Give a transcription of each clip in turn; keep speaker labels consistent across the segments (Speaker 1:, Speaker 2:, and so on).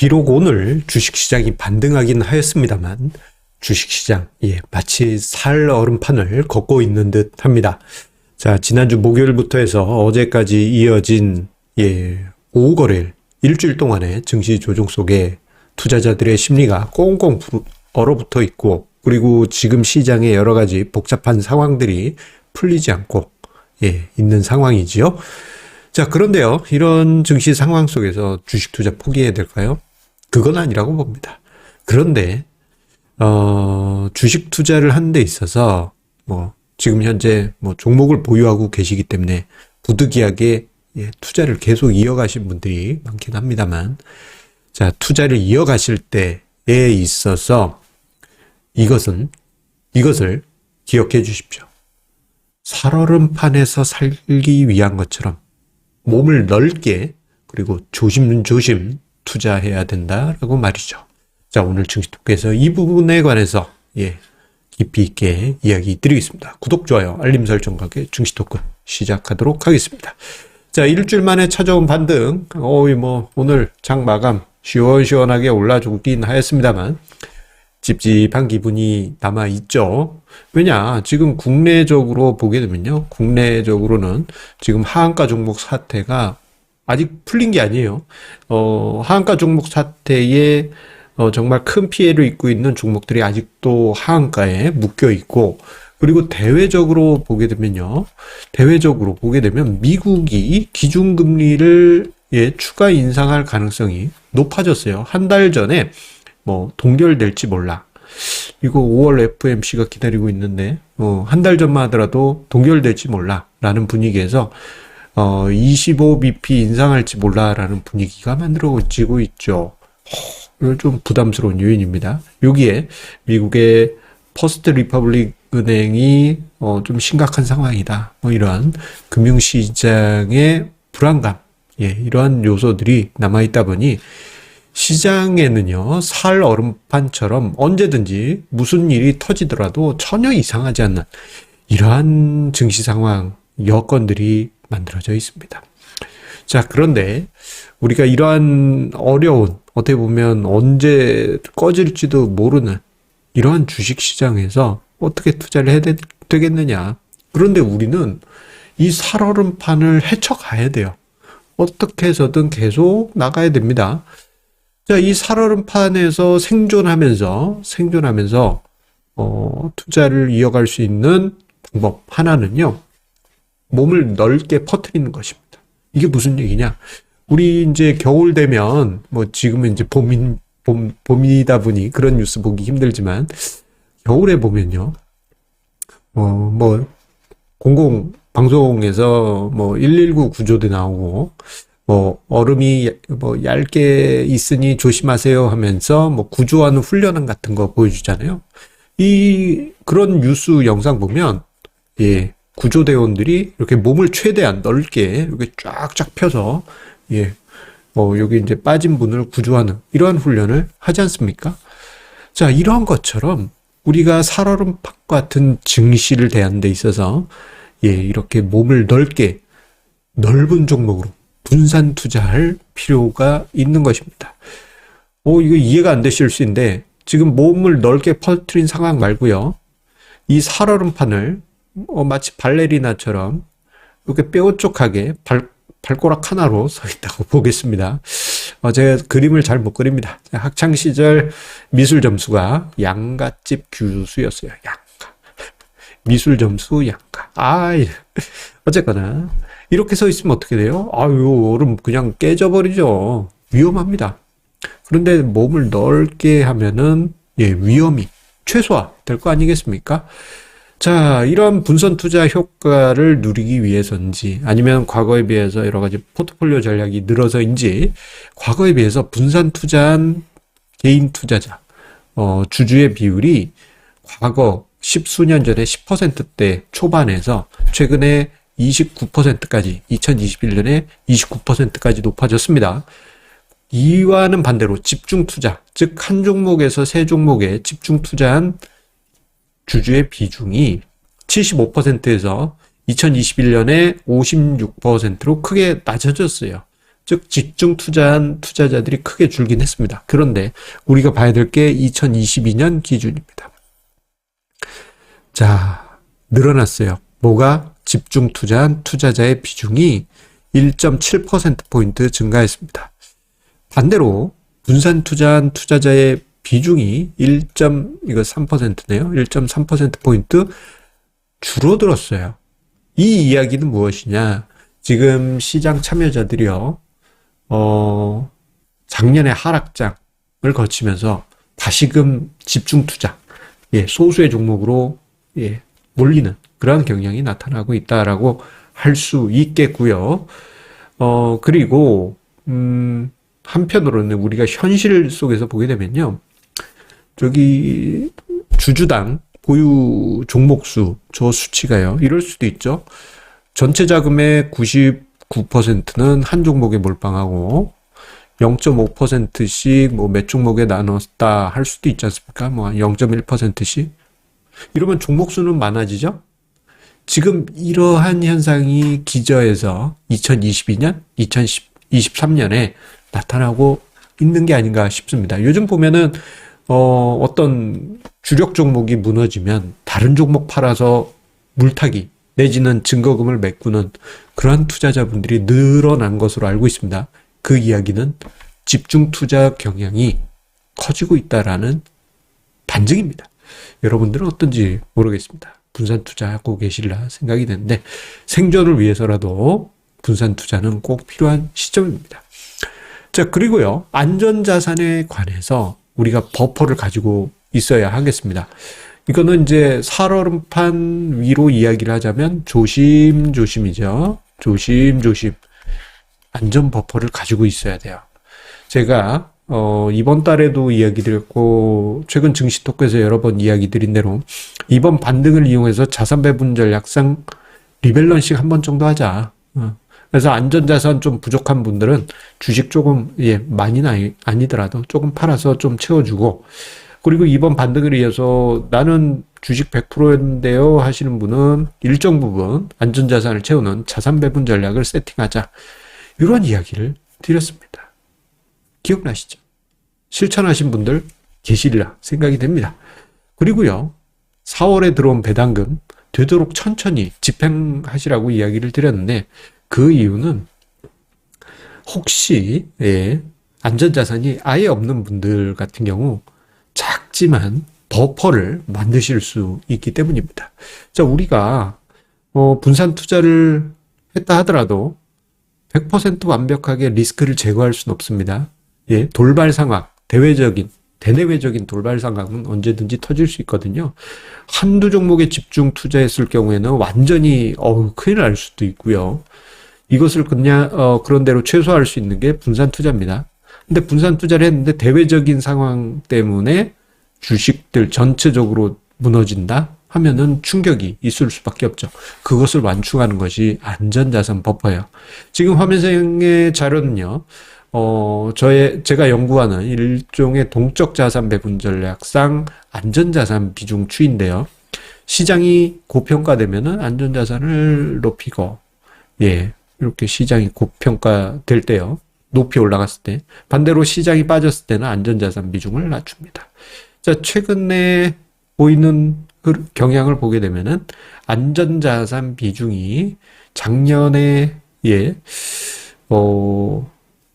Speaker 1: 비록 오늘 주식시장이 반등하긴 하였습니다만 주식시장 마치 살 얼음판을 걷고 있는 듯 합니다. 자, 지난주 목요일부터 해서 어제까지 이어진 오후 거래일 일주일 동안의 증시 조정 속에 투자자들의 심리가 꽁꽁 얼어붙어 있고, 그리고 지금 시장의 여러 가지 복잡한 상황들이 풀리지 않고 있는 상황이지요. 자, 그런데요, 이런 증시 상황 속에서 주식 투자 포기해야 될까요? 그건 아니라고 봅니다. 그런데 주식 투자를 하는 데 있어서 지금 현재 종목을 보유하고 계시기 때문에 부득이하게 투자를 계속 이어가신 분들이 많긴 합니다만, 자, 투자를 이어가실 때에 있어서 이것을 기억해 주십시오. 살얼음판에서 살기 위한 것처럼 몸을 넓게 그리고 조심조심 투자해야 된다라고 말이죠. 자, 오늘 증시 토크에서 이 부분에 관해서 깊이 있게 이야기 드리겠습니다. 구독, 좋아요, 알림 설정과 함께 증시 토크 시작하도록 하겠습니다. 자, 일주일 만에 찾아온 반등. 오늘 장 마감 시원시원하게 올라주긴 하였습니다만 찝찝한 기분이 남아있죠. 왜냐, 지금 국내적으로 보게 되면요, 국내적으로는 지금 하한가 종목 사태가 아직 풀린 게 아니에요. 하한가 종목 사태에 정말 큰 피해를 입고 있는 종목들이 아직도 하한가에 묶여 있고, 그리고 대외적으로 보게 되면 미국이 기준금리를 추가 인상할 가능성이 높아졌어요. 한 달 전에 동결될지 몰라. 이거 5월 FOMC가 기다리고 있는데, 한 달 전만 하더라도 동결될지 몰라 라는 분위기에서 25bp 인상할지 몰라 라는 분위기가 만들어지고 있죠. 이건 좀 부담스러운 요인입니다. 여기에 미국의 퍼스트 리퍼블릭 은행이 좀 심각한 상황이다, 이러한 금융시장의 불안감, 이러한 요소들이 남아있다 보니 시장에는요, 살 얼음판처럼 언제든지 무슨 일이 터지더라도 전혀 이상하지 않는 이러한 증시 상황 여건들이 만들어져 있습니다. 자, 그런데 우리가 이러한 어려운, 어떻게 보면 언제 꺼질지도 모르는 이러한 주식 시장에서 어떻게 투자를 해야 되겠느냐. 그런데 우리는 이 살얼음판을 헤쳐가야 돼요. 어떻게 해서든 계속 나가야 됩니다. 자, 이 살얼음판에서 생존하면서 투자를 이어갈 수 있는 방법 하나는요, 몸을 넓게 퍼뜨리는 것입니다. 이게 무슨 얘기냐? 우리 이제 겨울 되면 지금은 이제 봄이다 보니 그런 뉴스 보기 힘들지만, 겨울에 보면요, 공공 방송에서 119 구조대 나오고, 얼음이 얇게 있으니 조심하세요 하면서 구조하는 훈련 같은 거 보여주잖아요. 그런 뉴스 영상 보면, 구조대원들이 이렇게 몸을 최대한 넓게 이렇게 쫙쫙 펴서, 여기 이제 빠진 분을 구조하는 이러한 훈련을 하지 않습니까? 자, 이러한 것처럼 우리가 살얼음판 같은 증시를 대하는 데 있어서 이렇게 몸을 넓은 종목으로 분산 투자할 필요가 있는 것입니다. 이거 이해가 안 되실 수 있는데, 지금 몸을 넓게 퍼뜨린 상황 말고요, 이 살얼음판을 마치 발레리나처럼 이렇게 뾰족하게 발가락 하나로 서 있다고 보겠습니다. 제가 그림을 잘 못 그립니다. 학창시절 미술 점수가 양가집 규수였어요. 양가. 미술 점수 양가. 어쨌거나 이렇게 서 있으면 어떻게 돼요? 얼음 그냥 깨져버리죠. 위험합니다. 그런데 몸을 넓게 하면은 위험이 최소화 될 거 아니겠습니까? 자, 이런 분산 투자 효과를 누리기 위해서인지, 아니면 과거에 비해서 여러 가지 포트폴리오 전략이 늘어서인지, 과거에 비해서 분산 투자한 개인 투자자, 주주의 비율이 과거 10수년 전에 10%대 초반에서 최근에 29%까지, 2021년에 29%까지 높아졌습니다. 이와는 반대로 집중 투자, 즉 한 종목에서 세 종목에 집중 투자한 주주의 비중이 75%에서 2021년에 56%로 크게 낮아졌어요. 즉 집중 투자한 투자자들이 크게 줄긴 했습니다. 그런데 우리가 봐야 될 게 2022년 기준입니다. 자, 늘어났어요. 뭐가? 집중 투자한 투자자의 비중이 1.7%포인트 증가했습니다. 반대로 분산 투자한 투자자의 비중이 3%네요. 1.3%포인트 줄어들었어요. 이 이야기는 무엇이냐? 지금 시장 참여자들이요, 작년에 하락장을 거치면서 다시금 집중 투자, 소수의 종목으로, 몰리는 그런 경향이 나타나고 있다라고 할 수 있겠고요. 그리고, 한편으로는 우리가 현실 속에서 보게 되면요, 저기, 주주당 보유 종목수, 저 수치가요, 이럴 수도 있죠. 전체 자금의 99%는 한 종목에 몰빵하고 0.5%씩 뭐 몇 종목에 나눴다 할 수도 있지 않습니까? 뭐 0.1%씩. 이러면 종목수는 많아지죠? 지금 이러한 현상이 기저에서 2022년, 2023년에 나타나고 있는 게 아닌가 싶습니다. 요즘 보면은 어떤 주력 종목이 무너지면 다른 종목 팔아서 물타기 내지는 증거금을 메꾸는 그러한 투자자분들이 늘어난 것으로 알고 있습니다. 그 이야기는 집중 투자 경향이 커지고 있다라는 반증입니다. 여러분들은 어떤지 모르겠습니다. 분산 투자하고 계실라 생각이 되는데 생존을 위해서라도 분산 투자는 꼭 필요한 시점입니다. 자, 그리고요, 안전자산에 관해서 우리가 버퍼를 가지고 있어야 하겠습니다. 이거는 이제 살얼음판 위로 이야기를 하자면 조심조심이죠. 조심조심. 안전 버퍼를 가지고 있어야 돼요. 제가 이번 달에도 이야기 드렸고 최근 증시 토크에서 여러 번 이야기 드린 대로 이번 반등을 이용해서 자산 배분 전략상 리밸런싱 한 번 정도 하자. 그래서 안전자산 좀 부족한 분들은 주식 조금 많이는 아니더라도 조금 팔아서 좀 채워주고, 그리고 이번 반등을 위해서 나는 주식 100%였는데요 하시는 분은 일정 부분 안전자산을 채우는 자산 배분 전략을 세팅하자. 이런 이야기를 드렸습니다. 기억나시죠? 실천하신 분들 계시리라 생각이 됩니다. 그리고요, 4월에 들어온 배당금 되도록 천천히 집행하시라고 이야기를 드렸는데 그 이유는 혹시 안전자산이 아예 없는 분들 같은 경우 작지만 버퍼를 만드실 수 있기 때문입니다. 자, 우리가 분산 투자를 했다 하더라도 100% 완벽하게 리스크를 제거할 수는 없습니다. 돌발 상황, 대내외적인 돌발 상황은 언제든지 터질 수 있거든요. 한두 종목에 집중 투자했을 경우에는 완전히 큰일 날 수도 있고요. 이것을 그냥 그런 대로 최소화할 수 있는 게 분산 투자입니다. 근데 분산 투자를 했는데 대외적인 상황 때문에 주식들 전체적으로 무너진다 하면은 충격이 있을 수밖에 없죠. 그것을 완충하는 것이 안전자산 버퍼예요. 지금 화면상의 자료는요, 제가 연구하는 일종의 동적 자산 배분 전략상 안전자산 비중 추인데요. 시장이 고평가되면은 안전자산을 높이고, 이렇게 시장이 고평가될 때요, 높이 올라갔을 때, 반대로 시장이 빠졌을 때는 안전자산 비중을 낮춥니다. 자, 최근에 보이는 그 경향을 보게 되면은 안전자산 비중이 작년에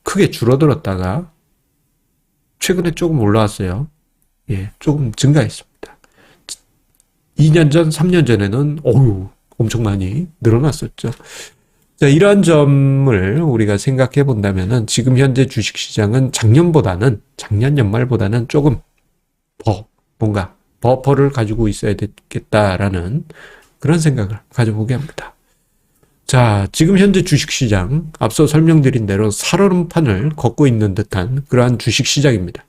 Speaker 1: 크게 줄어들었다가 최근에 조금 올라왔어요. 조금 증가했습니다. 2년 전, 3년 전에는 엄청 많이 늘어났었죠. 자, 이러한 점을 우리가 생각해 본다면은 지금 현재 주식시장은 작년 연말보다는 조금 뭔가 버퍼를 가지고 있어야 되겠다라는 그런 생각을 가져보게 합니다. 자, 지금 현재 주식시장, 앞서 설명드린 대로 살얼음판을 걷고 있는 듯한 그러한 주식시장입니다.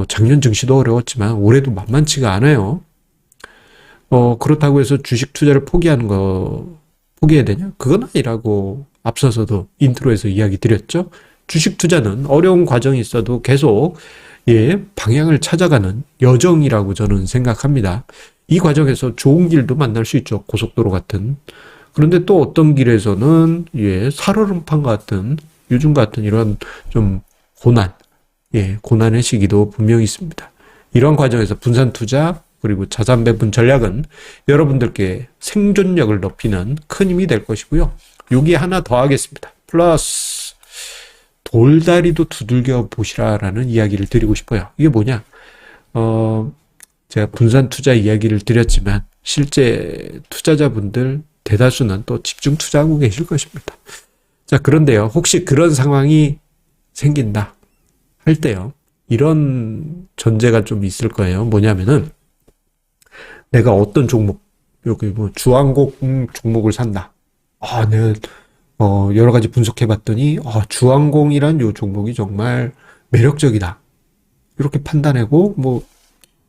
Speaker 1: 작년 증시도 어려웠지만 올해도 만만치가 않아요. 그렇다고 해서 주식 투자를 포기해야 되냐? 그건 아니라고 앞서서도 인트로에서 이야기 드렸죠. 주식 투자는 어려운 과정이 있어도 계속 방향을 찾아가는 여정이라고 저는 생각합니다. 이 과정에서 좋은 길도 만날 수 있죠. 고속도로 같은. 그런데 또 어떤 길에서는 살얼음판 같은 요즘 같은 이런 좀 고난의 시기도 분명히 있습니다. 이런 과정에서 분산 투자 그리고 자산 배분 전략은 여러분들께 생존력을 높이는 큰 힘이 될 것이고요. 여기에 하나 더 하겠습니다. 플러스 돌다리도 두들겨 보시라라는 이야기를 드리고 싶어요. 이게 뭐냐? 제가 분산 투자 이야기를 드렸지만 실제 투자자분들 대다수는 또 집중 투자하고 계실 것입니다. 자, 그런데요. 혹시 그런 상황이 생긴다 할 때요. 이런 전제가 좀 있을 거예요. 뭐냐면은 내가 어떤 종목, 여기 뭐 주항공 종목을 산다. 내가 여러 가지 분석해 봤더니 주항공이란 요 종목이 정말 매력적이다. 이렇게 판단하고 뭐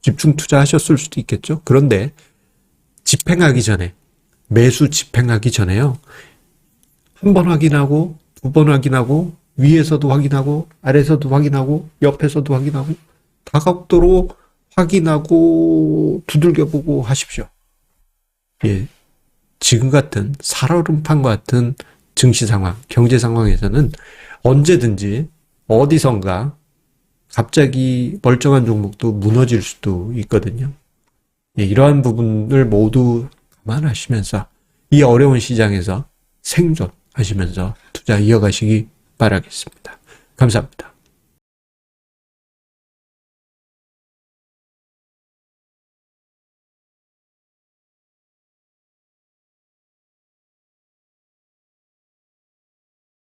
Speaker 1: 집중 투자하셨을 수도 있겠죠. 그런데 집행하기 전에 매수 집행하기 전에요. 한 번 확인하고 두 번 확인하고 위에서도 확인하고 아래에서도 확인하고 옆에서도 확인하고 다각도로 확인하고 두들겨보고 하십시오. 예, 지금 같은 살얼음판과 같은 증시 상황, 경제 상황에서는 언제든지 어디선가 갑자기 멀쩡한 종목도 무너질 수도 있거든요. 예, 이러한 부분을 모두 감안하시면서 이 어려운 시장에서 생존하시면서 투자 이어가시기 바라겠습니다. 감사합니다.